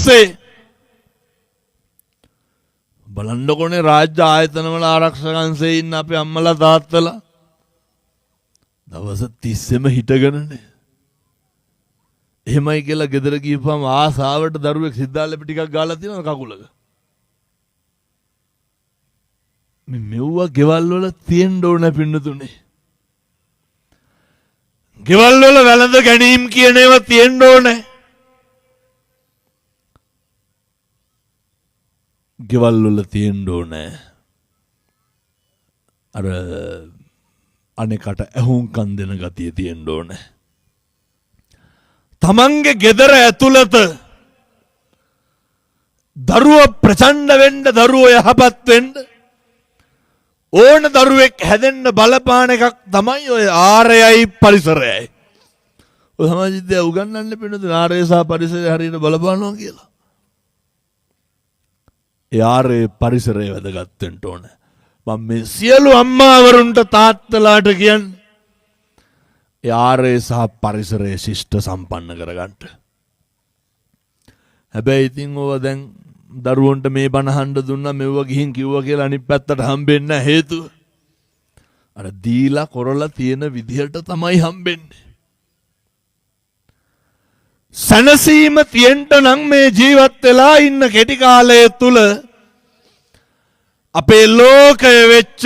පස්සේ බලන්නකොනේ රාජ්‍ය ආයතනවල ආරක්ෂකංශයේ ඉන්න අපේ අම්මලා තාත්තලා දවස් 30ෙම හිටගෙනනේ. එහෙමයි කියලා ගෙදර ගිහපුවම ආසාවට දරුවෙක් සිද්ධාලෙපි ටිකක් ගාලා තියෙනවා කකුලක. මේ මෙව්වා ගෙවල් වල තියෙන්න ඕන පින්නතුනේ. ගෙවල් වල වැළඳ ගැනීම කියන ඒවා තියෙන්න ඕනේ. ගෙවල් වල තියෙන්න ඕනේ. අර අනෙකට ඇහුම්කන් දෙන ගතිය තියෙන්න ඕනේ. තමන්ගේ ගෙදර ඇතුළත දරුවෝ ප්‍රචණ්ඩ වෙන්න, දරුවෝ යහපත් වෙන්න ඕන දරුවෙක් හැදෙන්න බලපාන එකක් තමයි ඔය ආරයයි පරිසරයයි. ඔය සමාජිද්‍ය උගන්වන්නේ පින්නතුනේ ආරය සහ පරිසරය හරියට බලපානවා කියලා. ඒ ආරේ පරිසරය වැදගත් වෙන්න ඕන. මම මේ සියලු අම්මාවරුන්ට තාත්තලාට කියන්නේ ඒ ආරේ සහ පරිසරය ශිෂ්ට සම්පන්න කරගන්න. හැබැයි ඉතින් ඔව දැන් දරුවන්ට මේ බණ අහන්න දුන්නා මෙව්ව ගිහින් කිව්වා කියලා අනිත් පැත්තට හම්බෙන්නේ නැහැ. හේතුව අර දීලා කරලා තියෙන විදිහට තමයි හම්බෙන්නේ. සනසීම තියෙන්න නම් මේ ජීවත් වෙලා ඉන්න කෙටි කාලය තුල අපේ ලෝකය වෙච්ච